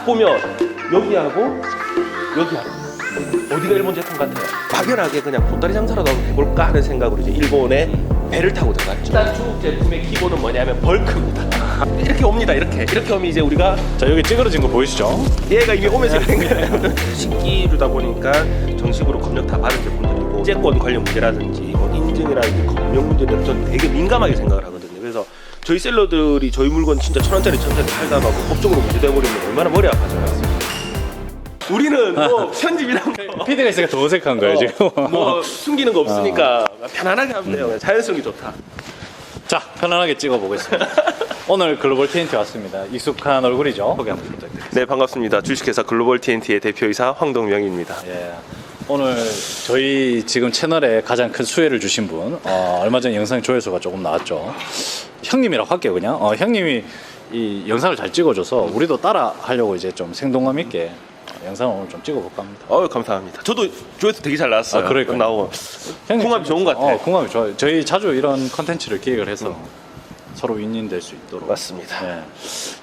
딱 보면 여기하고 여기하고 어디가 일본 제품 같아요? 막연하게 그냥 보따리 장사라도 한번 해볼까 하는 생각으로 이제 일본에 배를 타고 들어갔죠. 일단 중국 제품의 기본은 뭐냐면 벌크입니다. 이렇게 옵니다. 이렇게 오면 이제 우리가 자, 여기 찌그러진 거 보이시죠? 얘가 이미 오면서 된 거예요. 식기류다 보니까 정식으로 검역 다 받은 제품들이고 인재권 관련 문제라든지 뭐 인증이라든지 검역 문제들 전 되게 민감하게 생각을 하거든요. 그래서 저희 셀러들이 저희 물건 진짜 1,000원짜리 1,000원짜리 팔다가 뭐 법적으로 문제돼 버리면 얼마나 머리 아파져요. 우리는 뭐 편집이란 거 PD가 있으니까 더 어색한 거예요, 지금. 뭐 숨기는 거 없으니까 편안하게 하면 돼요. 그냥 자연성이 좋다. 자, 편안하게 찍어보겠습니다. 오늘 글로벌 TNT 왔습니다. 익숙한 얼굴이죠? 소개 한번 부탁드립니다. 네, 반갑습니다. 주식회사 글로벌 TNT의 대표이사 황동명입니다. 예. 오늘 저희 지금 채널에 가장 큰 수혜를 주신 분, 얼마 전에 영상 조회수가 조금 나왔죠. 형님이라고 할게요, 그냥. 형님이 이 영상을 잘 찍어줘서 우리도 따라 하려고 이제 좀 생동감 있게 영상을 오늘 좀 찍어볼까 합니다. 감사합니다. 저도 조회수 되게 잘 나왔어요. 그러니까요. 나오고 형님 궁합이 좋은 것 같아요. 궁합이 좋아요. 저희 자주 이런 컨텐츠를 기획을 해서 서로 윈윈될 수 있도록. 맞습니다. 네.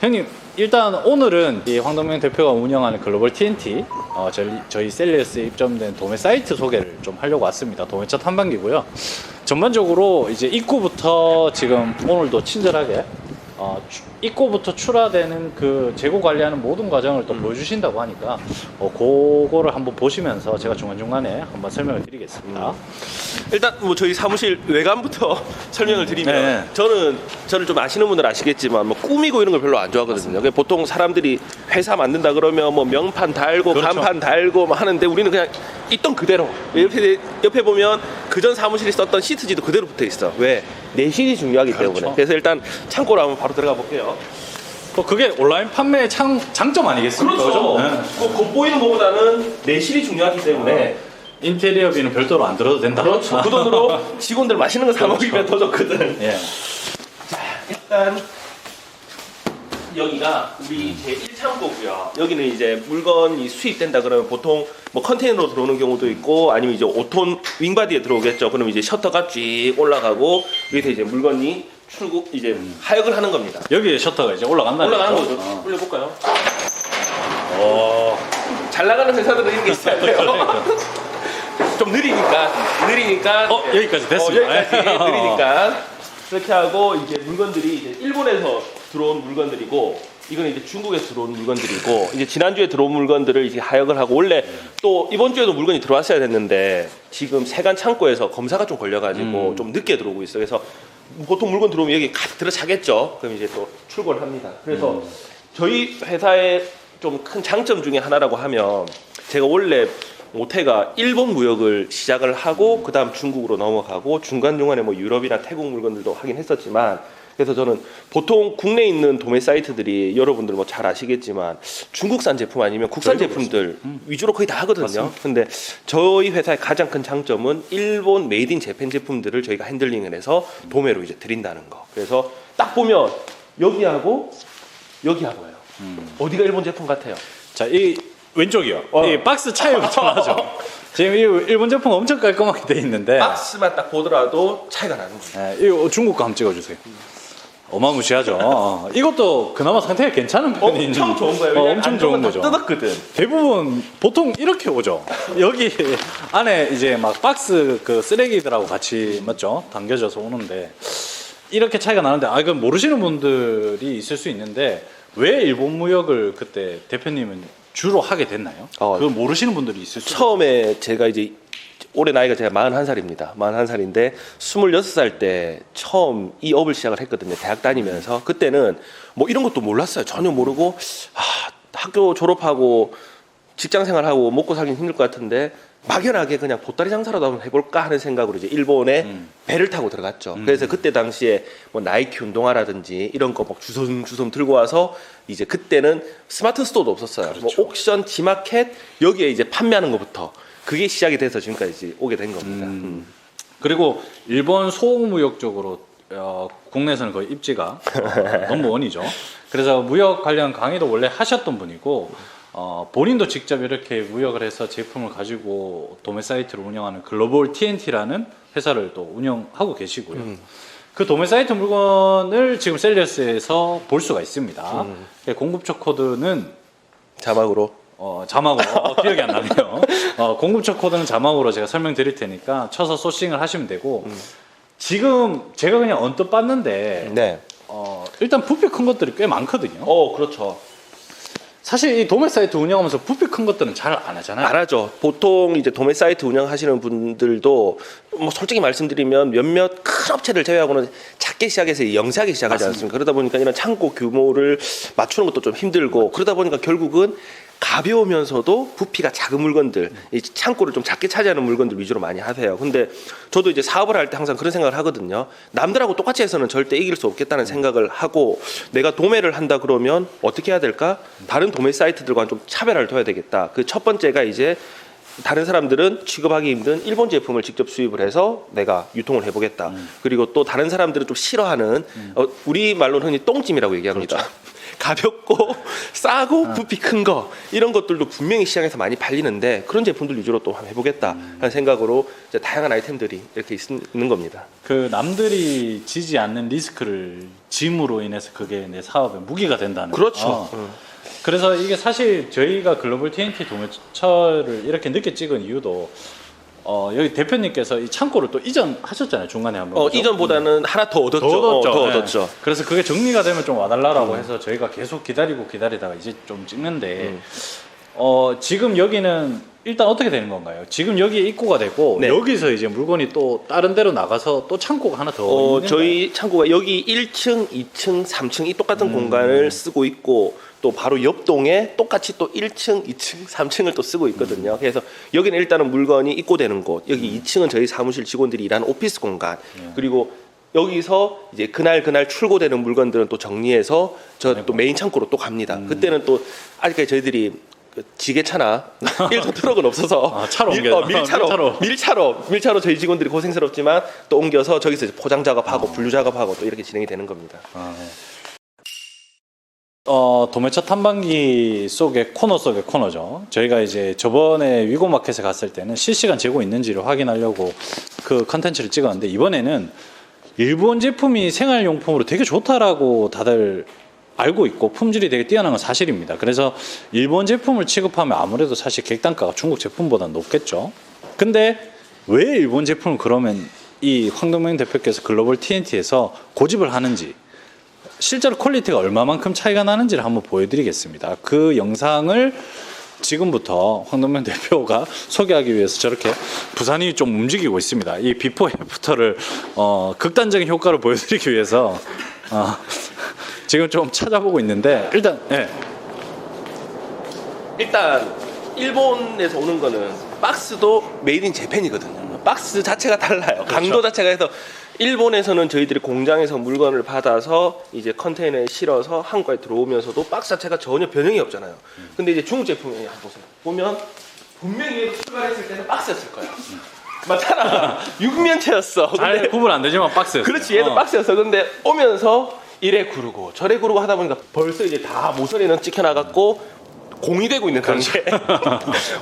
형님, 일단 오늘은 이 황동명 대표가 운영하는 글로벌 TNT 저희 셀리어스에 입점된 도매 사이트 소개를 좀 하려고 왔습니다. 도매차 탐방기고요. 전반적으로 이제 입구부터 지금 오늘도 친절하게 입구부터 출하되는 그 재고 관리하는 모든 과정을 또 보여주신다고 하니까 그거를 한번 보시면서 제가 중간중간에 한번 설명을 드리겠습니다. 일단 뭐 저희 사무실 외관부터 설명을 드리면 네. 저를 좀 아시는 분들 아시겠지만 뭐 꾸미고 이런 걸 별로 안 좋아하거든요. 그러니까 보통 사람들이 회사 만든다 그러면 뭐 명판 달고 그렇죠. 간판 달고 뭐 하는데 우리는 그냥 있던 그대로 옆에 보면 그전 사무실이 썼던 시트지도 그대로 붙어 있어. 왜? 내실이 중요하기 때문에. 그렇죠. 그래서 일단 창고로 한번 바로 들어가 볼게요. 그게 온라인 판매의 장점 아니겠습니까? 그렇죠. 네. 겉보이는 것보다는 내실이 중요하기 때문에 인테리어비는 별도로 안 들어도 된다. 그렇죠. 그 돈으로 직원들 맛있는 거 사 먹이면 더 좋거든. 예. 자, 일단 여기가 우리 제 1창고고요. 여기는 이제 물건이 수입된다 그러면 보통 뭐 컨테이너로 들어오는 경우도 있고 아니면 이제 5톤 윙바디에 들어오겠죠. 그럼 이제 셔터가 쭉 올라가고 여기서 이제 물건이 출국 이제 하역을 하는 겁니다. 여기에 셔터가 이제 올라간다는 올라가는 거죠? 거죠. 올려볼까요? 잘 나가는 회사들은 이런 게 있어야 돼요. 좀 느리니까 여기까지 됐습니다. 여기까지 느리니까 그렇게 하고 이제 물건들이 이제 일본에서 들어온 물건들이고 이건 이제 중국에서 들어온 물건들이고 이제 지난주에 들어온 물건들을 이제 하역을 하고 원래 또 이번 주에도 물건이 들어왔어야 됐는데 지금 세관 창고에서 검사가 좀 걸려가지고 좀 늦게 들어오고 있어요. 그래서 보통 물건 들어오면 여기 가득 들어차겠죠. 그럼 이제 또 출고를 합니다. 그래서 저희 회사의 좀 큰 장점 중에 하나라고 하면 제가 원래 모태가 일본 무역을 시작을 하고 그 다음 중국으로 넘어가고 중간중간에 뭐 유럽이나 태국 물건들도 하긴 했었지만 그래서 저는 보통 국내에 있는 도매 사이트들이 여러분들 뭐 잘 아시겠지만 중국산 제품 아니면 국산 제품들 위주로 거의 다 하거든요. 맞습니다. 근데 저희 회사의 가장 큰 장점은 일본 메이드 인 재팬 제품들을 저희가 핸들링을 해서 도매로 이제 드린다는 거. 그래서 딱 보면 여기하고 여기하고요. 어디가 일본 제품 같아요? 자, 이 왼쪽이요. 이 박스 차이부터 나죠. 지금 이 일본 제품 엄청 깔끔하게 돼 있는데 박스만 딱 보더라도 차이가 나는 거예요. 이거 중국 거 한번 찍어주세요. 어마무시하죠. 이것도 그나마 상태가 괜찮은 편이 엄청 좋은 거예요. 엄청 좋은 거죠. 뜯었거든. 대부분 보통 이렇게 오죠. 여기 안에 이제 막 박스 그 쓰레기들하고 같이 맞죠? 담겨져서 오는데 이렇게 차이가 나는데 이건 모르시는 분들이 있을 수 있는데 왜 일본 무역을 그때 대표님은 주로 하게 됐나요? 그걸 모르시는 분들이 있을 수 있어요. 처음에 제가 이제 올해 나이가 제가 41살입니다. 41살인데 26살 때 처음 이 업을 시작을 했거든요. 대학 다니면서 그때는 뭐 이런 것도 몰랐어요. 전혀 모르고 학교 졸업하고 직장 생활하고 먹고 살긴 힘들 것 같은데 막연하게 그냥 보따리 장사라도 한번 해볼까 하는 생각으로 이제 일본에 배를 타고 들어갔죠. 그래서 그때 당시에 뭐 나이키 운동화라든지 이런 거 막 주섬주섬 들고 와서 이제 그때는 스마트 스토어도 없었어요. 그렇죠. 뭐 옥션, 지마켓 여기에 이제 판매하는 것부터 그게 시작이 돼서 지금까지 오게 된 겁니다. 그리고 일본 소무역 쪽으로 국내에서는 거의 입지가 넘버원이죠. 그래서 무역 관련 강의도 원래 하셨던 분이고 본인도 직접 이렇게 무역을 해서 제품을 가지고 도매 사이트를 운영하는 글로벌 TNT라는 회사를 또 운영하고 계시고요. 그 도매 사이트 물건을 지금 셀리어스에서 볼 수가 있습니다. 공급처 코드는 자막으로. 자막으로 기억이 안 나네요. 공급처 코드는 자막으로 제가 설명드릴 테니까 쳐서 소싱을 하시면 되고 지금 제가 그냥 언뜻 봤는데 네. 일단 부피 큰 것들이 꽤 많거든요. 그렇죠. 사실 이 도매 사이트 운영하면서 부피 큰 것들은 잘 안 하잖아요. 안 하죠. 보통 이제 도매 사이트 운영하시는 분들도 뭐 솔직히 말씀드리면 몇몇 큰 업체를 제외하고는 작게 시작해서 영세하게 시작하지 않습니까? 그러다 보니까 이런 창고 규모를 맞추는 것도 좀 힘들고 그러다 보니까 결국은 가벼우면서도 부피가 작은 물건들, 이 창고를 좀 작게 차지하는 물건들 위주로 많이 하세요. 근데 저도 이제 사업을 할 때 항상 그런 생각을 하거든요. 남들하고 똑같이 해서는 절대 이길 수 없겠다는 생각을 하고 내가 도매를 한다 그러면 어떻게 해야 될까? 다른 도매 사이트들과는 좀 차별화를 둬야 되겠다. 그 첫 번째가 이제 다른 사람들은 취급하기 힘든 일본 제품을 직접 수입을 해서 내가 유통을 해보겠다. 그리고 또 다른 사람들은 좀 싫어하는 우리 말로는 흔히 똥찜이라고 얘기합니다. 그렇죠. 가볍고 싸고 부피 큰 거 이런 것들도 분명히 시장에서 많이 팔리는데 그런 제품들 위주로 또 한번 해보겠다 하는 생각으로 이제 다양한 아이템들이 이렇게 있는 겁니다. 그 남들이 지지 않는 리스크를 짐으로 인해서 그게 내 사업의 무기가 된다는. 그렇죠. 그래서 이게 사실 저희가 글로벌 TNT 도매처를 이렇게 늦게 찍은 이유도 여기 대표님께서 이 창고를 또 이전하셨잖아요. 중간에 한번. 그죠? 이전보다는 하나 더 얻었죠. 더 얻었죠. 그래서 그게 정리가 되면 좀 와달라고 해서 저희가 계속 기다리다가 이제 좀 찍는데 지금 여기는 일단 어떻게 되는 건가요? 지금 여기에 입고가 되고 네. 여기서 이제 물건이 또 다른 데로 나가서 또 창고가 하나 더 있는 저희 창고가 여기 1층, 2층, 3층 이 똑같은 공간을 쓰고 있고 또 바로 옆 동에 똑같이 또 1층, 2층, 3층을 또 쓰고 있거든요. 그래서 여기는 일단은 물건이 입고되는 곳, 여기 2층은 저희 사무실 직원들이 일하는 오피스 공간, 그리고 여기서 이제 그날 출고되는 물건들은 또 정리해서 저 또 메인 창고로 또 갑니다. 그때는 또 아직까지 저희들이 그 지게차나 1톤 트럭은 없어서 차로 옮겨요. 밀차로 저희 직원들이 고생스럽지만 또 옮겨서 저기서 이제 포장 작업하고 분류 작업하고 또 이렇게 진행이 되는 겁니다. 도매처 탐방기 속의 코너 속의 코너죠. 저희가 이제 저번에 위고마켓에 갔을 때는 실시간 재고 있는지를 확인하려고 그 컨텐츠를 찍었는데 이번에는 일본 제품이 생활용품으로 되게 좋다라고 다들 알고 있고 품질이 되게 뛰어난 건 사실입니다. 그래서 일본 제품을 취급하면 아무래도 사실 객단가가 중국 제품보다 높겠죠. 근데 왜 일본 제품을 그러면 이 황동명 대표께서 글로벌 TNT에서 고집을 하는지 실제로 퀄리티가 얼마만큼 차이가 나는지를 한번 보여드리겠습니다. 그 영상을 지금부터 황동명 대표가 소개하기 위해서 저렇게 부산이 좀 움직이고 있습니다. 이 비포 애프터를 극단적인 효과를 보여드리기 위해서 지금 좀 찾아보고 있는데 일단 일단 일본에서 오는 거는 박스도 메이드 인 재팬이거든요. 박스 자체가 달라요. 그렇죠. 강도 자체가 해서 일본에서는 저희들이 공장에서 물건을 받아서 이제 컨테이너에 실어서 한국에 들어오면서도 박스 자체가 전혀 변형이 없잖아요. 근데 이제 중국 제품이 한번 보세요. 보면 분명히 출발했을 때는 박스였을 거예요. 맞잖아. 육면체였어. 잘 구분 안 되지만 박스였어요. 그렇지. 얘도 박스였어. 근데 오면서 이래 구르고 저래 구르고 하다 보니까 벌써 이제 다 모서리는 찍혀나갔고 공이 되고 있는 단계.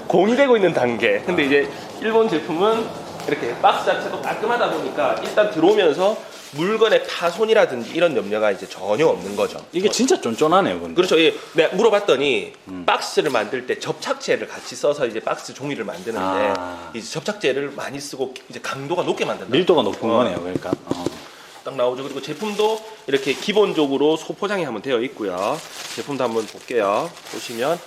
공이 되고 있는 단계. 근데 이제 일본 제품은 이렇게 박스 자체도 깔끔하다 보니까 일단 들어오면서 물건의 파손이라든지 이런 염려가 이제 전혀 없는 거죠. 이게 진짜 쫀쫀하네요. 근데. 그렇죠. 예, 내가 물어봤더니 박스를 만들 때 접착제를 같이 써서 이제 박스 종이를 만드는데 이제 접착제를 많이 쓰고 이제 강도가 높게 만든다. 밀도가 높은 거네요. 그러니까. 딱 나오죠. 그리고 제품도 이렇게 기본적으로 소포장이 한번 되어 있고요. 제품도 한번 볼게요. 보시면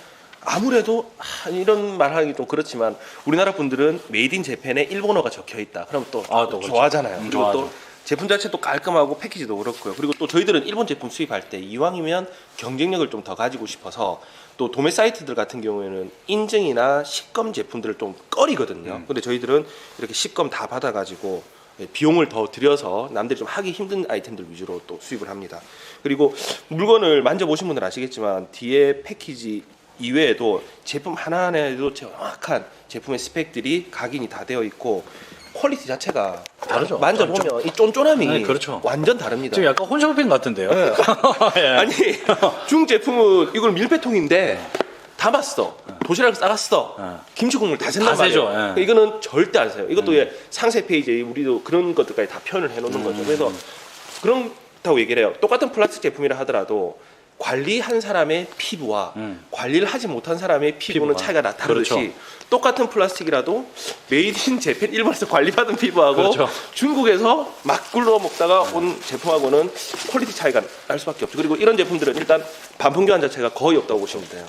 아무래도 이런 말하기 좀 그렇지만 우리나라 분들은 메이드 인 재팬에 일본어가 적혀 있다. 그럼 또 그렇죠. 좋아하잖아요. 그리고 좋아하죠. 또 제품 자체도 깔끔하고 패키지도 그렇고요. 그리고 또 저희들은 일본 제품 수입할 때 이왕이면 경쟁력을 좀 더 가지고 싶어서 또 도매 사이트들 같은 경우에는 인증이나 식검 제품들을 좀 꺼리거든요. 근데 저희들은 이렇게 식검 다 받아가지고 비용을 더 들여서 남들이 좀 하기 힘든 아이템들 위주로 또 수입을 합니다. 그리고 물건을 만져보신 분들은 아시겠지만 뒤에 패키지 이외에도 제품 하나하나에도 정확한 제품의 스펙들이 각인이 다 되어 있고 퀄리티 자체가 다르죠. 만져보면 이 쫀쫀함이 네, 그렇죠. 완전 다릅니다. 지금 약간 홈쇼핑 같은데요. 네. 예. 아니 중국 제품은 이걸 밀배통인데 담았어. 도시락을 싸갔어. 김치 국물 다 샌단 다 세죠. 말이에요. 예. 이거는 절대 안 세요. 이것도 상세 페이지에 우리도 그런 것들까지 다 표현을 해놓는 거죠. 그래서 그렇다고 얘기를 해요. 똑같은 플라스틱 제품이라 하더라도 관리한 사람의 피부와 관리를 하지 못한 사람의 피부는 피부가. 차이가 나타나듯이 그렇죠. 똑같은 플라스틱이라도 메이드 인 재팬 일본에서 관리받은 피부하고 그렇죠. 중국에서 막 굴러 먹다가 온 제품하고는 퀄리티 차이가 날 수밖에 없죠. 그리고 이런 제품들은 일단 반품 교환 자체가 거의 없다고 보시면 돼요.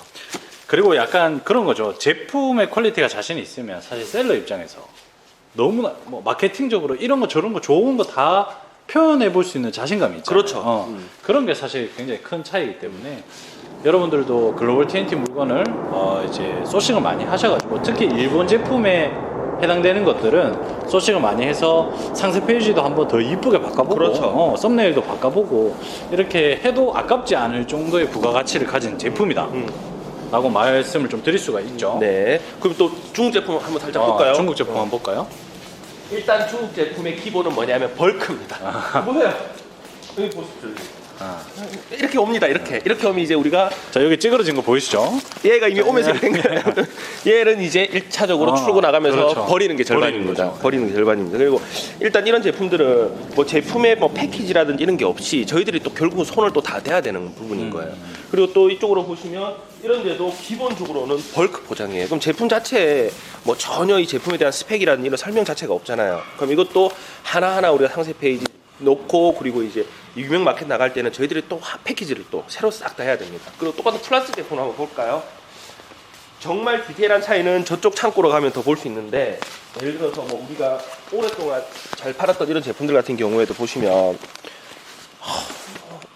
그리고 약간 그런 거죠. 제품의 퀄리티가 자신이 있으면 사실 셀러 입장에서 너무나 뭐 마케팅적으로 이런 거 저런 거 좋은 거 다 표현해 볼 수 있는 자신감이 있잖아요. 그렇죠. 그런 게 사실 굉장히 큰 차이이기 때문에 여러분들도 글로벌 TNT 물건을 이제 소싱을 많이 하셔가지고 특히 일본 제품에 해당되는 것들은 소싱을 많이 해서 상세 페이지도 한번 더 이쁘게 바꿔보고 그렇죠. 썸네일도 바꿔보고 이렇게 해도 아깝지 않을 정도의 부가가치를 가진 제품이다 라고 말씀을 좀 드릴 수가 있죠. 네. 그럼 또 중국 제품 한번 살짝 볼까요? 중국 제품 한번 볼까요? 일단 중국 제품의 기본은 뭐냐면 벌크입니다. 뭐예요? 여기 보십시오. 이렇게 옵니다. 이렇게 오면 이제 우리가 자, 여기 찌그러진 거 보이시죠? 얘가 이미 오면서 된 거예요. 얘는 이제 1차적으로 출고 나가면서 그렇죠. 버리는 게 절반입니다. 버리는 게 절반입니다. 그리고 일단 이런 제품들은 뭐 제품의 뭐 패키지라든지 이런 게 없이 저희들이 또 결국은 손을 또 다 대야 되는 부분인 거예요. 그리고 또 이쪽으로 보시면 이런 데도 기본적으로는 벌크 포장이에요. 그럼 제품 자체에 뭐 전혀 이 제품에 대한 스펙이라든지 이런 설명 자체가 없잖아요. 그럼 이것도 하나하나 우리가 상세 페이지 놓고 그리고 이제 유명 마켓 나갈 때는 저희들이 또 패키지를 또 새로 싹 다 해야 됩니다. 그리고 똑같은 플라스틱 제품 한번 볼까요? 정말 디테일한 차이는 저쪽 창고로 가면 더 볼 수 있는데 예를 들어서 뭐 우리가 오랫동안 잘 팔았던 이런 제품들 같은 경우에도 보시면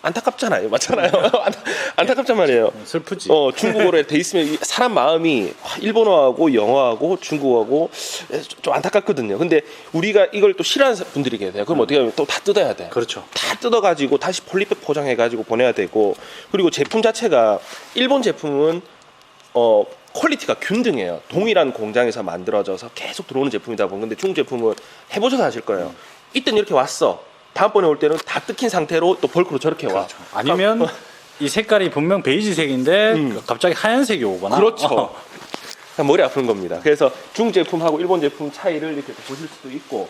안타깝잖아요. 맞잖아요. 안타깝단 말이에요. 슬프지. 중국어로 돼 있으면 이 사람 마음이 일본어하고 영어하고 중국어하고 좀 안타깝거든요. 근데 우리가 이걸 또 싫어하는 분들이 계세요. 그럼 어떻게 하면 또 다 뜯어야 돼. 그렇죠. 다 뜯어가지고 다시 폴리백 포장해가지고 보내야 되고 그리고 제품 자체가 일본 제품은 퀄리티가 균등해요. 동일한 공장에서 만들어져서 계속 들어오는 제품이다 보니 근데 중국 제품은 해보셔서 아실 거예요. 이때는 이렇게 왔어. 다음번에 올 때는 다 뜯긴 상태로 또 벌크로 저렇게 와. 그렇죠. 아니면 이 색깔이 분명 베이지색인데 갑자기 하얀색이 오거나. 그렇죠. 머리 아픈 겁니다. 그래서 중국 제품하고 일본 제품 차이를 이렇게 또 보실 수도 있고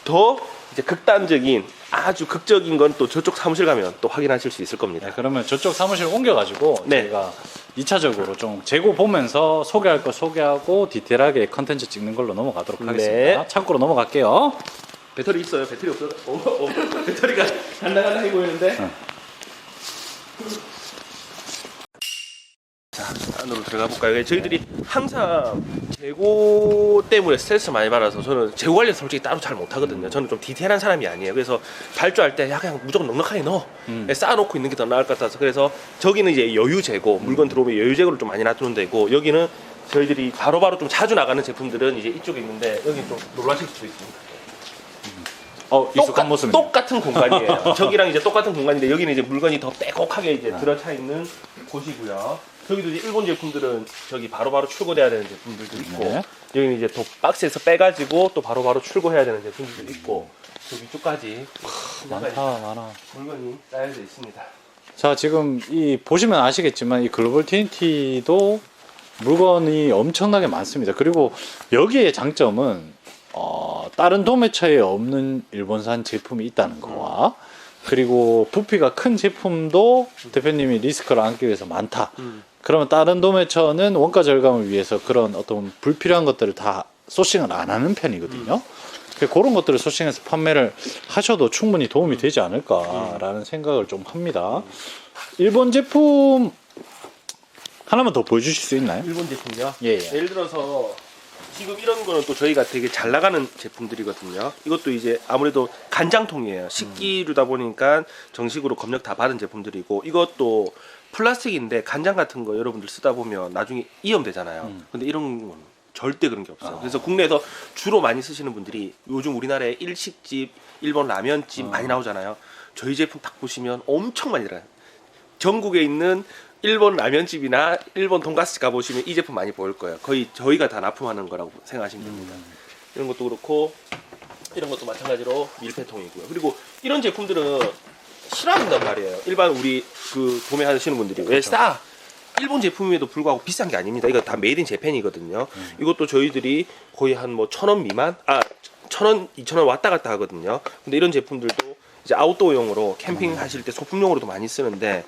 더 이제 극단적인 아주 극적인 건 또 저쪽 사무실 가면 또 확인하실 수 있을 겁니다. 네, 그러면 저쪽 사무실 옮겨가지고 네. 저희가 2차적으로 좀 재고 보면서 소개할 거 소개하고 디테일하게 컨텐츠 찍는 걸로 넘어가도록 하겠습니다. 네. 창고로 넘어갈게요. 배터리 있어요? 배터리 없어요? 배터리가 간당간당해 보이는데. 자, 안으로 들어가 볼까요? 저희들이 항상 재고 때문에 스트레스 많이 받아서 저는 재고 관리 솔직히 따로 잘 못하거든요. 저는 좀 디테일한 사람이 아니에요. 그래서 발주할 때 그냥 무조건 넉넉하게 넣어. 쌓아놓고 있는 게 더 나을 것 같아서 그래서 저기는 이제 여유 재고 물건 들어오면 여유 재고를 좀 많이 놔두는 데고 여기는 저희들이 바로바로 좀 자주 나가는 제품들은 이제 이쪽에 있는데 여기 좀 놀라실 수도 있습니다. 익숙한 모습이네요. 똑같은 공간이에요. 저기랑 이제 똑같은 공간인데 여기는 이제 물건이 더 빼곡하게 이제 들어차 있는 곳이고요. 저기도 이제 일본 제품들은 저기 바로바로 출고돼야 되는 제품들도 있고 네. 여기는 이제 또 박스에서 빼가지고 또 바로바로 출고해야 되는 제품들도 있고 저기 쪽까지 많아. 물건이 쌓여져 있습니다. 자, 지금 이 보시면 아시겠지만 이 글로벌 TNT도 물건이 엄청나게 많습니다. 그리고 여기의 장점은 다른 도매처에 없는 일본산 제품이 있다는 거와 그리고 부피가 큰 제품도 대표님이 리스크를 안기 위해서 많다. 그러면 다른 도매처는 원가 절감을 위해서 그런 어떤 불필요한 것들을 다 소싱을 안 하는 편이거든요. 그런 것들을 소싱해서 판매를 하셔도 충분히 도움이 되지 않을까라는 생각을 좀 합니다. 일본 제품 하나만 더 보여주실 수 있나요? 일본 제품이요? 예. 예를 들어서 지금 이런 거는 또 저희가 되게 잘 나가는 제품들이거든요. 이것도 이제 아무래도 간장통이에요. 식기류다 보니까 정식으로 검역 다 받은 제품들이고 이것도 플라스틱인데 간장 같은 거 여러분들 쓰다 보면 나중에 이염되잖아요. 근데 이런 건 절대 그런 게 없어요. 그래서 국내에서 주로 많이 쓰시는 분들이 요즘 우리나라에 일식집, 일본 라면집 많이 나오잖아요. 저희 제품 딱 보시면 엄청 많이 들어요. 전국에 있는 일본 라면집이나 일본 돈가스 가보시면 이 제품 많이 보일 거예요. 거의 저희가 다 납품하는 거라고 생각하시면 됩니다. 이런 것도 그렇고 이런 것도 마찬가지로 밀폐통이고요. 그리고 이런 제품들은 싫어한단 말이에요. 일반 우리 그 도매하시는 분들이 왜 싸? 일본 제품임에도 불구하고 비싼 게 아닙니다. 이거 다 메이드 인 재팬이거든요. 이것도 저희들이 거의 한 뭐 1,000원 미만? 1,000원, 2,000원 왔다 갔다 하거든요. 근데 이런 제품들도 이제 아웃도어용으로 캠핑 하실 때 소품용으로도 많이 쓰는데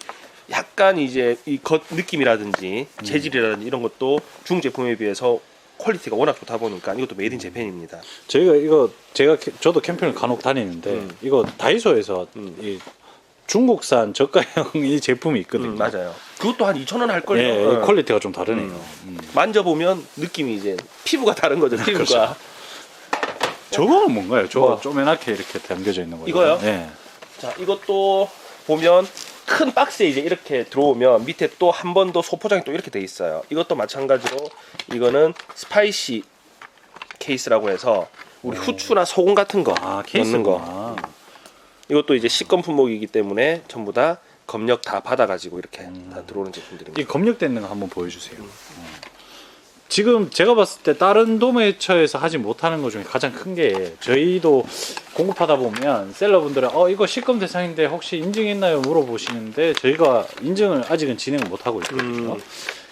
약간 이제 이 겉 느낌이라든지 재질이라든지 이런 것도 중국 제품에 비해서 퀄리티가 워낙 좋다 보니까 이것도 메이드 인 재팬입니다. 저도 캠핑을 간혹 다니는데 이거 다이소에서 이 중국산 저가형 이 제품이 있거든요. 맞아요. 그것도 한 2,000원 할 걸요. 예, 퀄리티가 좀 다르네요. 만져보면 느낌이 이제 피부가 다른 거죠. 피부가. 그렇죠. 저거는 뭔가요? 저거 뭐? 쪼매나게 이렇게 담겨져 있는 거예요. 이거요? 네. 자, 이것도 보면 큰 박스에 이제 이렇게 들어오면 밑에 또 한 번 더 소포장이 또 이렇게 돼 있어요. 이것도 마찬가지로 이거는 스파이시 케이스라고 해서 우리 후추나 소금 같은 거 아, 넣는 거. 케이스구나. 이것도 이제 식권 품목이기 때문에 전부 다 검역 다 받아가지고 이렇게 다 들어오는 제품들입니다. 이 검역돼 있는 거 한번 보여주세요. 지금 제가 봤을 때 다른 도매처에서 하지 못하는 것 중에 가장 큰 게 저희도 공급하다 보면 셀러분들은 이거 식검 대상인데 혹시 인증했나요 물어보시는데 저희가 인증을 아직은 진행을 못하고 있거든요.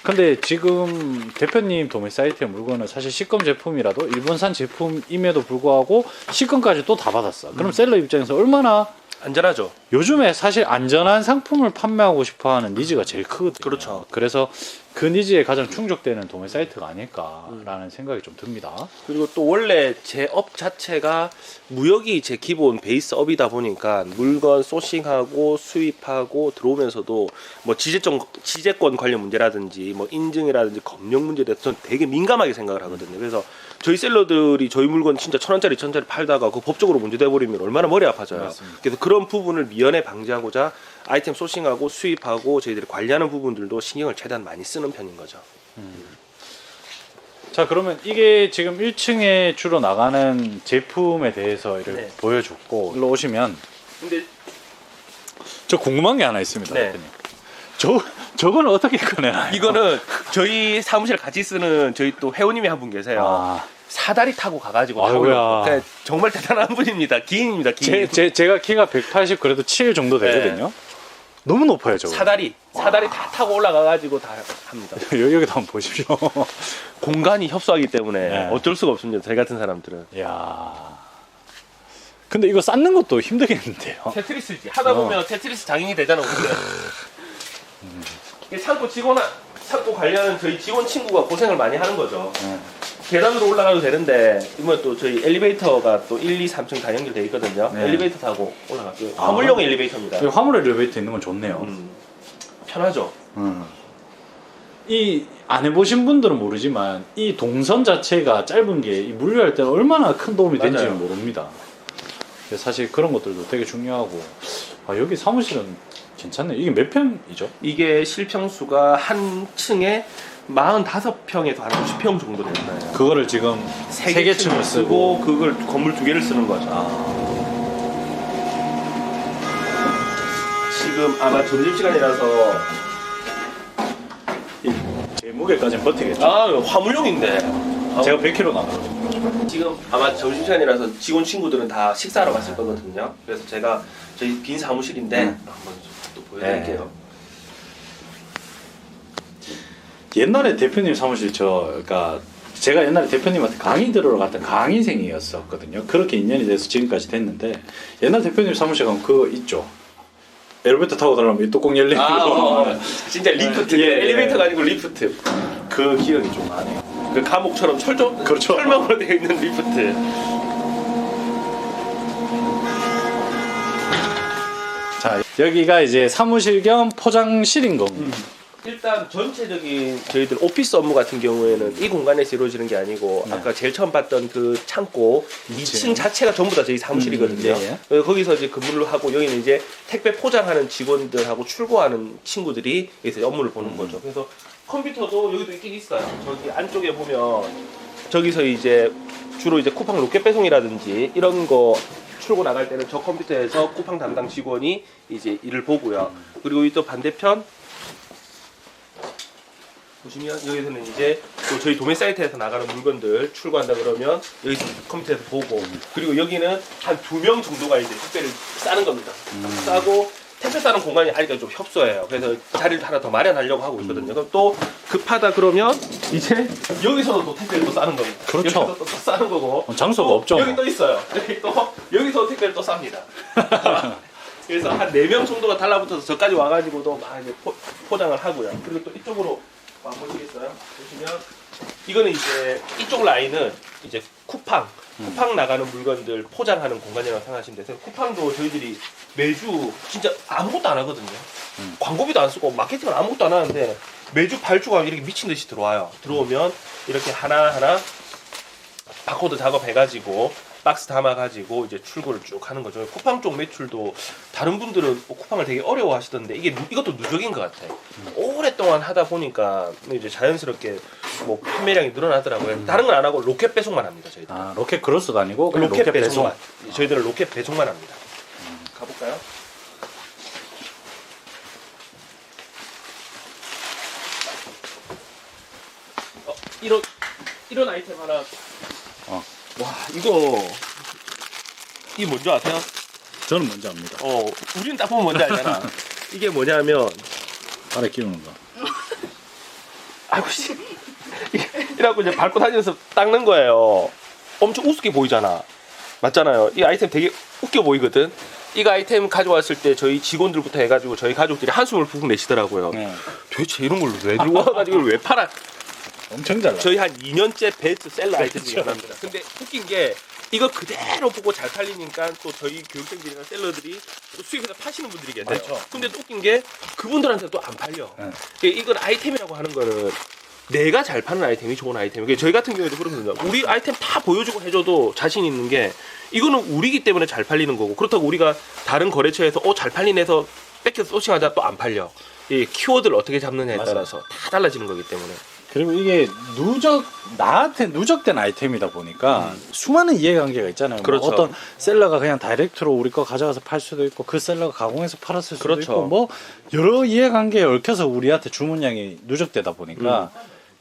근데 지금 대표님 도매 사이트의 물건은 사실 식검 제품이라도 일본산 제품임에도 불구하고 식검까지 또 다 받았어. 그럼 셀러 입장에서 얼마나 안전하죠. 요즘에 사실 안전한 상품을 판매하고 싶어하는 니즈가 제일 크거든요. 그렇죠. 그래서 그 니즈에 가장 충족되는 도매 사이트가 아닐까라는 생각이 좀 듭니다. 그리고 또 원래 제 업 자체가 무역이 제 기본 베이스 업이다 보니까 물건 소싱하고 수입하고 들어오면서도 뭐 지재권 관련 문제라든지 뭐 인증이라든지 검역 문제에 대해서 저는 되게 민감하게 생각을 하거든요. 그래서 저희 셀러들이 저희 물건 진짜 1,000원짜리 2,000원짜리 팔다가 그 법적으로 문제돼 버리면 얼마나 머리 아파져요. 맞습니다. 그래서 그런 부분을 미연에 방지하고자 아이템 소싱하고 수입하고 저희들이 관리하는 부분들도 신경을 최대한 많이 쓰는 편인 거죠. 자, 그러면 이게 지금 1층에 주로 나가는 제품에 대해서 이렇게 네. 보여줬고 일로 오시면 근데 저 궁금한 게 하나 있습니다. 네. 대표님. 저거는 어떻게 꺼내나요? 이거는 저희 사무실 같이 쓰는 저희 또 회원님이 한 분 계세요. 아, 사다리 타고 가가지고 아이고야. 타고 그러니까 정말 대단한 분입니다. 기인입니다. 기인. 제가 키가 180 그래도 7 정도 되거든요. 너무 높아요, 저거. 사다리 다 타고 올라가가지고 다 합니다. 여기도 한번 보십시오. 공간이 협소하기 때문에 네. 어쩔 수가 없습니다. 저희 같은 사람들은. 이야. 근데 이거 쌓는 것도 힘들겠는데요. 테트리스지. 하다 보면 테트리스 장인이 되잖아. 우리가. 이게 창고 관리하는 저희 직원 친구가 고생을 많이 하는 거죠. 계단으로 올라가도 되는데 이번 또 저희 엘리베이터가 또 1, 2, 3층 다 연결돼 있거든요. 네. 엘리베이터 타고 올라갈게요. 아. 화물용 엘리베이터입니다. 여기 화물 엘리베이터 있는 건 좋네요. 편하죠. 이 안 해보신 분들은 모르지만 이 동선 자체가 짧은 게 이 물류할 때는 얼마나 큰 도움이 맞아요. 된지는 모릅니다. 그래서 사실 그런 것들도 되게 중요하고 여기 사무실은 괜찮네요. 이게 몇 평이죠? 이게 실평수가 한 층에 45평에서 한 50평 정도 된다요. 그거를 지금 세 개 층을 쓰고 그걸 건물 2개를 쓰는 거죠. 지금 아마 점심시간이라서 제 무게까지는 버티겠죠. 화물용인데 제가 100kg 나가거든요. 지금 아마 점심시간이라서 직원 친구들은 다 식사하러 갔을 거거든요. 그래서 제가 저희 빈 사무실인데 한번 또 보여드릴게요. 옛날에 대표님 사무실 그러니까 제가 옛날에 대표님한테 강의 들으러 갔던 강의생이었었거든요. 그렇게 인연이 돼서 지금까지 됐는데 옛날 대표님 사무실 가면 그거 있죠. 엘리베이터 타고 들어가면 이 뚜껑 열리는 거. 진짜 리프트. 예. 엘리베이터가 아니고 리프트. 그 기억이 좀 나네요. 그 감옥처럼 그렇죠. 철망으로 되어 있는 리프트. 자, 여기가 이제 사무실 겸 포장실인 겁니다. 일단 전체적인 저희들 오피스 업무 같은 경우에는 이 공간에서 이루어지는 게 아니고 아까 제일 처음 봤던 그 창고 2층 자체가 전부 다 저희 사무실이거든요. 예. 거기서 이제 근무를 하고 여기는 이제 택배 포장하는 직원들하고 출고하는 친구들이 여기서 업무를 보는 거죠. 그래서 컴퓨터도 여기도 있긴 있어요. 저기 안쪽에 보면 저기서 이제 주로 이제 쿠팡 로켓 배송이라든지 이런 거 출고 나갈 때는 저 컴퓨터에서 쿠팡 담당 직원이 이제 일을 보고요. 그리고 이 또 반대편 보시면 여기서는 이제 또 저희 도매 사이트에서 나가는 물건들 출고한다 그러면 여기서 컴퓨터에서 보고, 그리고 여기는 한 2명 정도가 이제 택배를 싸는 겁니다. 싸고 택배 싸는 공간이 아직까지 좀 협소해요. 그래서 자리를 하나 더 마련하려고 하고 있거든요. 그럼 또 급하다 그러면 이제 여기서도 또 택배를 또 싸는 겁니다. 그렇죠. 여기서 또 싸는 거고 장소가 또 없죠. 여기 또 있어요. 여기 또 여기서 택배를 또 쌉니다. 그래서 한 4명 정도가 달라붙어서 저까지 와가지고도 막 이제 포장을 하고요. 그리고 또 이쪽으로 와보시겠어요? 보시면 이거는 이제 이쪽 라인은 이제 쿠팡 나가는 물건들 포장하는 공간이라고 생각하시면 돼서 쿠팡도 저희들이 매주 진짜 아무것도 안 하거든요. 광고비도 안 쓰고 마케팅을 아무것도 안 하는데 매주 발주가 이렇게 미친 듯이 들어와요. 들어오면 이렇게 하나하나 바코드 작업해가지고 박스 담아가지고 이제 출고를 쭉 하는 거죠. 쿠팡 쪽 매출도 다른 분들은 쿠팡을 되게 어려워하시던데 이것도 누적인 것 같아. 오랫동안 하다 보니까 이제 자연스럽게 뭐 판매량이 늘어나더라고요. 다른 건 안 하고 로켓 배송만 합니다. 저희들. 아, 로켓 크로스도 아니고 그냥 로켓 배송. 배송만. 저희들은 로켓 배송만 합니다. 가볼까요? 이런 아이템 하나. 와, 이게 뭔지 아세요? 저는 뭔지 압니다. 우리는 딱 보면 뭔지 알잖아. 이게 뭐냐면, 발에 끼우는 거. 아이고, 씨. 이래갖고 이제 밟고 다니면서 닦는 거예요. 엄청 우습게 보이잖아. 맞잖아요. 이 아이템 되게 웃겨 보이거든. 이거 아이템 가져왔을 때 저희 직원들부터 해가지고 저희 가족들이 한숨을 푹 내시더라고요. 네. 도대체 이런 걸 왜 들고 와가지고 이걸 왜 팔아? 엄청 잘 나. 저희 한 2년째 베스트셀러 아이템 중에 하나입니다. 근데 웃긴 게 이거 그대로 보고 잘 팔리니까 또 저희 교육생들이나 셀러들이 또 수입해서 파시는 분들이 계세요. 맞죠. 근데 또 웃긴 게 그분들한테 또 안 팔려. 네. 이건 아이템이라고 하는 거는 내가 잘 파는 아이템이 좋은 아이템이에요. 저희 같은 경우에도 그렇거든요. 우리 아이템 다 보여주고 해줘도 자신 있는 게 이거는 우리기 때문에 잘 팔리는 거고 그렇다고 우리가 다른 거래처에서 잘 팔리네 해서 뺏겨서 소싱하자 또 안 팔려. 이 키워드를 어떻게 잡느냐에 맞아요. 따라서 다 달라지는 거기 때문에. 그리고 이게 나한테 누적된 아이템이다 보니까 수많은 이해관계가 있잖아요. 그렇죠. 뭐 어떤 셀러가 그냥 다이렉트로 우리 거 가져가서 팔 수도 있고 그 셀러가 가공해서 팔았을 수도 그렇죠. 있고 뭐 여러 이해관계에 얽혀서 우리한테 주문량이 누적되다 보니까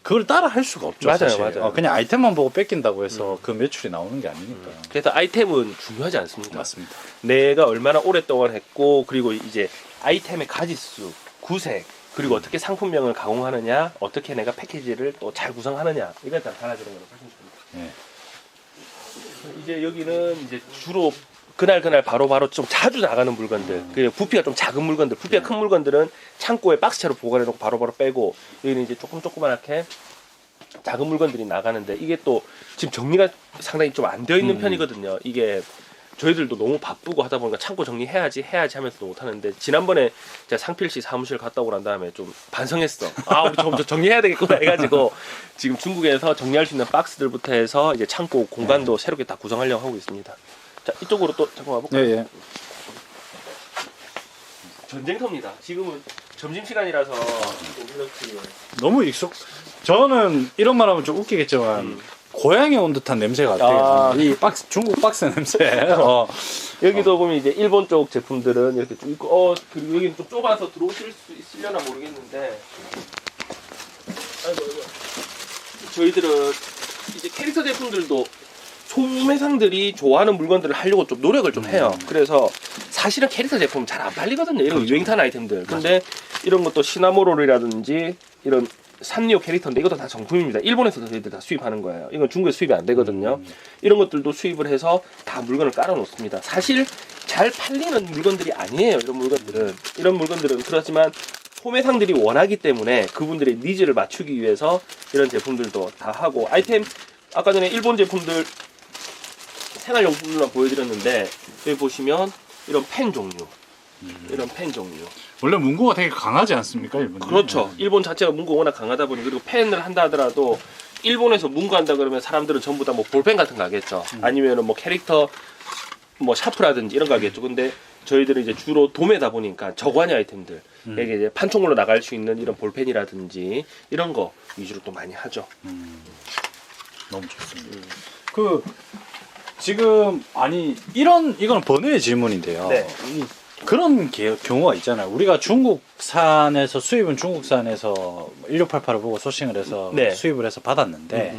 그걸 따라 할 수가 없죠. 맞아요, 사실. 맞아요. 그냥 아이템만 보고 뺏긴다고 해서 그 매출이 나오는 게 아니니까. 그래서 아이템은 중요하지 않습니다. 맞습니다. 내가 얼마나 오랫동안 했고 그리고 이제 아이템의 가짓수, 구색 그리고 어떻게 상품명을 가공하느냐 어떻게 내가 패키지를 또 잘 구성하느냐 이걸 다 달라지는 거라고 보시면 됩니다. 예. 이제 여기는 이제 주로 그날 바로 좀 자주 나가는 물건들 그 부피가 좀 작은 물건들 부피가 큰 물건들은 창고에 박스채로 보관해 놓고 바로 빼고 여기는 이제 조그맣게 작은 물건들이 나가는데 이게 또 지금 정리가 상당히 좀 안 되어 있는 편이거든요. 이게 저희들도 너무 바쁘고 하다 보니까 창고 정리해야지 하면서도 못하는데 지난번에 제가 상필씨 사무실 갔다 오고 난 다음에 좀 반성했어. 우리 좀 정리해야 되겠구나 해가지고 지금 중국에서 정리할 수 있는 박스들부터 해서 이제 창고 공간도 새롭게 다 구성하려고 하고 있습니다. 자, 이쪽으로 또 잠깐 와볼까요? 예. 전쟁터입니다. 지금은 점심시간이라서 좀 이렇게 너무 저는 이런 말 하면 좀 웃기겠지만 고향에 온 듯한 냄새가 나요. 이 박스 중국 박스 냄새. 여기도 보면 이제 일본 쪽 제품들은 이렇게 쭉 있고 그리고 여기는 좀 좁아서 들어오실 수 있으려나 모르겠는데 아이고 저희들은 이제 캐릭터 제품들도 소매상들이 좋아하는 물건들을 하려고 좀 노력을 좀 해요. 그래서 사실은 캐릭터 제품 잘 안 팔리거든요. 이런 유행 타는 아이템들. 근데 이런 것도 시나모롤이라든지 이런 산리오 캐릭터인데 이것도 다 정품입니다. 일본에서도 저희들 다 수입하는 거예요. 이건 중국에 수입이 안 되거든요. 이런 것들도 수입을 해서 다 물건을 깔아 놓습니다. 사실 잘 팔리는 물건들이 아니에요. 이런 물건들은 그렇지만 소매상들이 원하기 때문에 그분들의 니즈를 맞추기 위해서 이런 제품들도 다 하고 아이템 아까 전에 일본 제품들 생활용품들만 보여드렸는데 여기 보시면 이런 펜 종류 원래 문구가 되게 강하지 않습니까, 일본? 그렇죠. 일본 자체가 문구가 워낙 강하다 보니 그리고 펜을 한다 하더라도 일본에서 문구한다 그러면 사람들은 전부 다 뭐 볼펜 같은 거 하겠죠. 아니면은 뭐 캐릭터 뭐 샤프라든지 이런 거 하겠죠. 근데 저희들은 이제 주로 도매다 보니까 저관이 아이템들 이게 이제 판촉물로 나갈 수 있는 이런 볼펜이라든지 이런 거 위주로 또 많이 하죠. 너무 좋습니다. 지금 이거는 번외의 질문인데요. 네. 그런 경우가 있잖아요. 우리가 중국산에서 수입은 중국산에서 1688을 보고 소싱을 해서 네. 수입을 해서 받았는데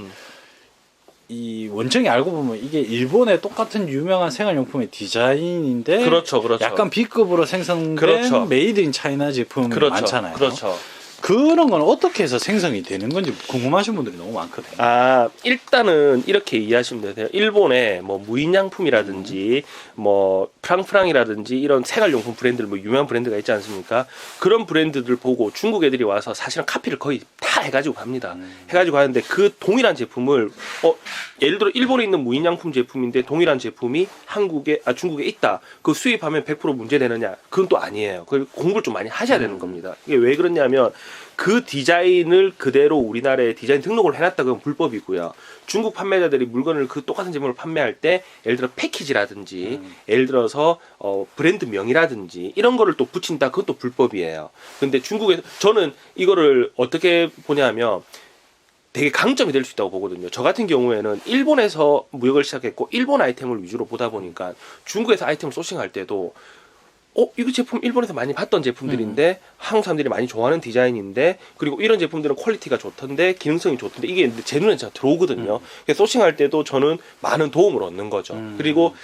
이 원청이 알고 보면 이게 일본의 똑같은 유명한 생활용품의 디자인인데 그렇죠. 약간 B급으로 생성된 그렇죠. 메이드 인 차이나 제품이 많잖아요. 그렇죠. 그런 건 어떻게 해서 생성이 되는 건지 궁금하신 분들이 너무 많거든요. 일단은 이렇게 이해하시면 되세요. 일본의 뭐 무인양품이라든지 뭐 프랑프랑이라든지 이런 생활용품 브랜드들 뭐 유명한 브랜드가 있지 않습니까? 그런 브랜드들 보고 중국 애들이 와서 사실은 카피를 거의 다 해가지고 갑니다. 해가지고 가는데 그 동일한 제품을 예를 들어 일본에 있는 무인양품 제품인데 동일한 제품이 중국에 있다. 그 수입하면 100% 문제되느냐? 그건 또 아니에요. 그 공부를 좀 많이 하셔야 되는 겁니다. 이게 왜 그러냐면 그 디자인을 그대로 우리나라에 디자인 등록을 해놨다 그건 불법이고요. 중국 판매자들이 물건을 그 똑같은 제품을 판매할 때 예를 들어 패키지라든지 예를 들어서 브랜드명이라든지 이런 거를 또 붙인다 그건 또 불법이에요. 근데 중국에서 저는 이거를 어떻게 보냐면 되게 강점이 될 수 있다고 보거든요. 저 같은 경우에는 일본에서 무역을 시작했고 일본 아이템을 위주로 보다 보니까 중국에서 아이템을 소싱할 때도 이거 제품 일본에서 많이 봤던 제품들인데 한국 사람들이 많이 좋아하는 디자인인데 그리고 이런 제품들은 퀄리티가 좋던데 기능성이 좋던데 이게 제 눈에 잘 들어오거든요. 그래서 소싱할 때도 저는 많은 도움을 얻는 거죠. 그리고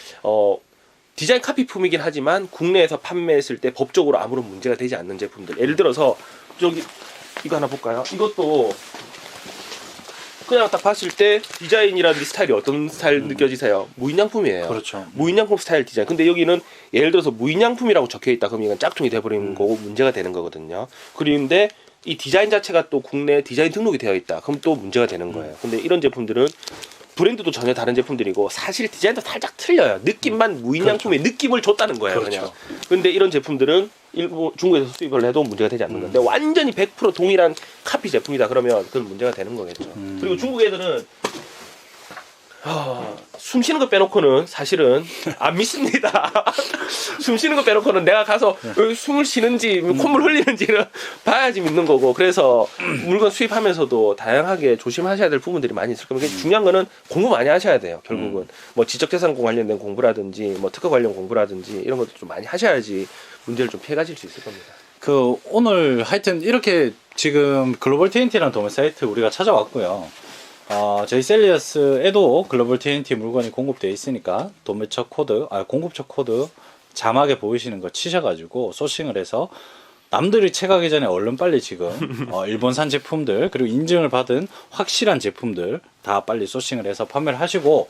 디자인 카피품이긴 하지만 국내에서 판매했을 때 법적으로 아무런 문제가 되지 않는 제품들. 예를 들어서 저기 이거 하나 볼까요? 이것도 그냥 딱 봤을 때 디자인이라든지 스타일이 어떤 스타일 느껴지세요? 무인양품이에요. 그렇죠. 무인양품 스타일 디자인. 근데 여기는 예를 들어서 무인양품이라고 적혀있다 그러면 이건 짝퉁이 돼버리는 거고 문제가 되는 거거든요. 그런데 이 디자인 자체가 또 국내 디자인 등록이 되어 있다. 그럼 또 문제가 되는 거예요. 근데 이런 제품들은 브랜드도 전혀 다른 제품들이고 사실 디자인도 살짝 틀려요. 느낌만 무인양품의 느낌을 줬다는 거예요. 그냥. 근데 이런 제품들은 일본, 중국에서 수입을 해도 문제가 되지 않는 건데 완전히 100% 동일한 카피 제품이다 그러면 그건 문제가 되는 거겠죠. 그리고 중국 애들은 숨 쉬는 거 빼놓고는 사실은 안 믿습니다. 숨 쉬는 거 빼놓고는 내가 가서 숨을 쉬는지 콧물 흘리는지는 봐야지 믿는 거고 그래서 물건 수입하면서도 다양하게 조심하셔야 될 부분들이 많이 있을 겁니다. 중요한 거는 공부 많이 하셔야 돼요. 결국은 뭐 지적재산권 관련된 공부라든지 뭐 특허 관련 공부라든지 이런 것도 좀 많이 하셔야지 문제를 좀 피해가실 수 있을 겁니다. 오늘 하여튼 이렇게 지금 글로벌 TNT라는 도매 사이트 우리가 찾아왔고요. 저희 셀리어스에도 글로벌 TNT 물건이 공급되어 있으니까 도매처 코드, 공급처 코드 자막에 보이시는 거 치셔가지고 소싱을 해서 남들이 채가기 전에 얼른 빨리 지금 일본산 제품들 그리고 인증을 받은 확실한 제품들 다 빨리 소싱을 해서 판매를 하시고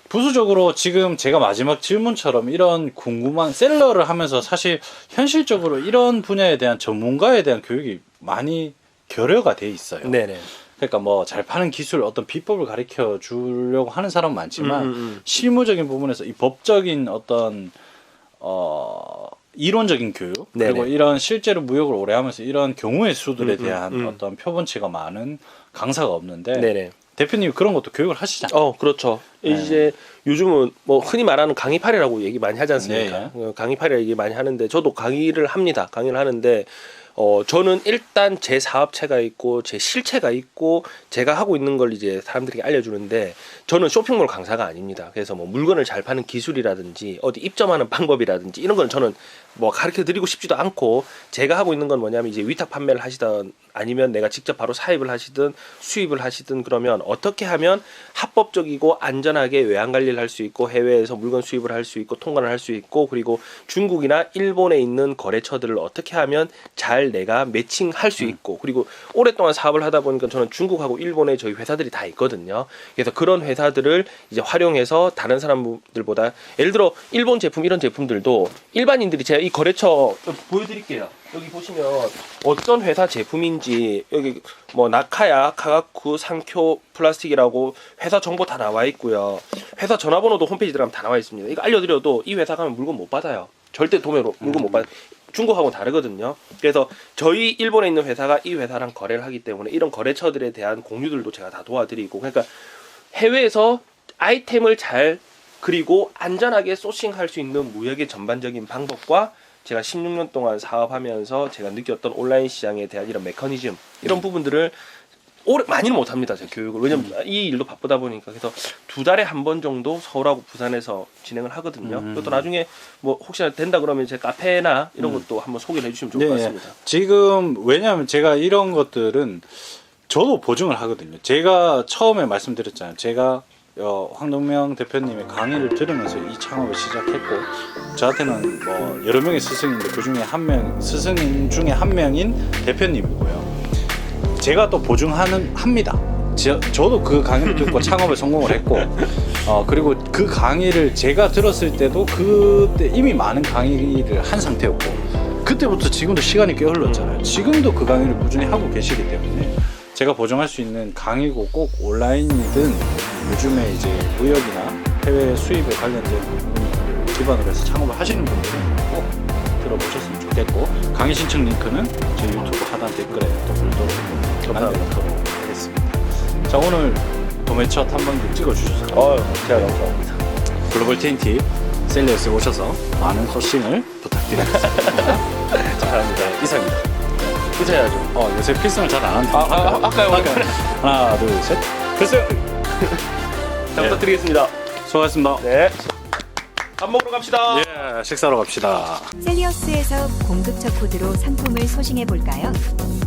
부수적으로 지금 제가 마지막 질문처럼 이런 궁금한 셀러를 하면서 사실 현실적으로 이런 분야에 대한 전문가에 대한 교육이 많이 결여가 돼 있어요. 네네. 그러니까 뭐 잘 파는 기술 어떤 비법을 가르쳐 주려고 하는 사람은 많지만 실무적인 부분에서 이 법적인 어떤 이론적인 교육 네네. 그리고 이런 실제로 무역을 오래 하면서 이런 경우의 수들에 대한 어떤 표본치가 많은 강사가 없는데 네네. 대표님 그런 것도 교육을 하시잖아요. 그렇죠. 이제 요즘은 뭐 흔히 말하는 강의팔이라고 얘기 많이 하지 않습니까? 강의팔이라고 얘기 많이 하는데 저도 강의를 합니다. 강의를 하는데 저는 일단 제 사업체가 있고 제 실체가 있고 제가 하고 있는 걸 이제 사람들에게 알려주는데 저는 쇼핑몰 강사가 아닙니다. 그래서 뭐 물건을 잘 파는 기술이라든지 어디 입점하는 방법이라든지 이런 건 저는 뭐 가르쳐 드리고 싶지도 않고 제가 하고 있는 건 뭐냐면 이제 위탁 판매를 하시던 아니면 내가 직접 바로 사입을 하시든 수입을 하시든 그러면 어떻게 하면 합법적이고 안전하게 외환 관리를 할 수 있고 해외에서 물건 수입을 할 수 있고 통관을 할 수 있고 그리고 중국이나 일본에 있는 거래처들을 어떻게 하면 잘 내가 매칭할 수 있고 그리고 오랫동안 사업을 하다 보니까 저는 중국하고 일본에 저희 회사들이 다 있거든요. 그래서 그런 회사들을 이제 활용해서 다른 사람들보다 예를 들어 일본 제품 이런 제품들도 일반인들이 제가 이 거래처 보여드릴게요. 여기 보시면 어떤 회사 제품인지 여기 뭐 나카야, 카가쿠, 상쿄 플라스틱이라고 회사 정보 다 나와 있고요. 회사 전화번호도 홈페이지 들어가면 다 나와 있습니다. 이거 알려드려도 이 회사 가면 물건 못 받아요. 절대 도매로 물건 못 받아요. 중국하고는 다르거든요. 그래서 저희 일본에 있는 회사가 이 회사랑 거래를 하기 때문에 이런 거래처들에 대한 공유들도 제가 다 도와드리고 그러니까 해외에서 아이템을 잘 그리고 안전하게 소싱할 수 있는 무역의 전반적인 방법과 제가 16년 동안 사업하면서 제가 느꼈던 온라인 시장에 대한 이런 메커니즘 이런 부분들을 많이는 못합니다. 제 교육을. 왜냐면 이 일도 바쁘다 보니까 그래서 2달에 한 번 정도 서울하고 부산에서 진행을 하거든요. 그것도 나중에 뭐 혹시나 된다 그러면 제 카페나 이런 것도 한번 소개를 해주시면 좋을 것 같습니다. 지금 왜냐하면 제가 이런 것들은 저도 보증을 하거든요. 제가 처음에 말씀드렸잖아요. 제가 황동명 대표님의 강의를 들으면서 이 창업을 시작했고 저한테는 뭐 여러 명의 스승인데 그 중에 스승인 중에 한 명인 대표님이고요. 제가 또 보증합니다. 저도 그 강의를 듣고 창업에 성공을 했고 그리고 그 강의를 제가 들었을 때도 그때 이미 많은 강의를 한 상태였고 그때부터 지금도 시간이 꽤 흘렀잖아요. 지금도 그 강의를 꾸준히 하고 계시기 때문에 제가 보증할 수 있는 강의고 꼭 온라인이든 요즘에 이제 무역이나 해외 수입에 관련된 부분을 기반으로 해서 창업을 하시는 분들은 꼭 들어보셨으면 좋겠고 강의 신청 링크는 제 유튜브 하단 댓글에 또 별도로 남겨놓도록 하겠습니다. 자, 오늘 도매처 탐방기 찍어주셔서 제가 감사합니다. 글로벌 TNT 셀리어스에 오셔서 많은 소싱을 부탁드리겠습니다. 감사합니다. 이상입니다. 끝해야죠. 요새 필승을 잘 안 한다. 아까요. 하나, 둘, 셋. 필승! 잘 부탁드리겠습니다. 수고하셨습니다. 네. 밥 먹으러 갑시다. 예, 식사로 갑시다. 셀리어스에서 공급처 코드로 상품을 소싱해 볼까요?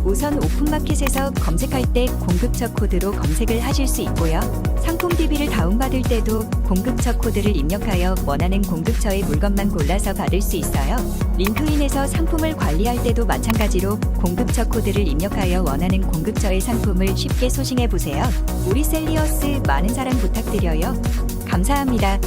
우선 오픈마켓에서 검색할 때 공급처 코드로 검색을 하실 수 있고요. 상품 DB를 다운받을 때도 공급처 코드를 입력하여 원하는 공급처의 물건만 골라서 받을 수 있어요. 링크인에서 상품을 관리할 때도 마찬가지로 공급처 코드를 입력하여 원하는 공급처의 상품을 쉽게 소싱해 보세요. 우리 셀리어스 많은 사랑 부탁드려요. 감사합니다.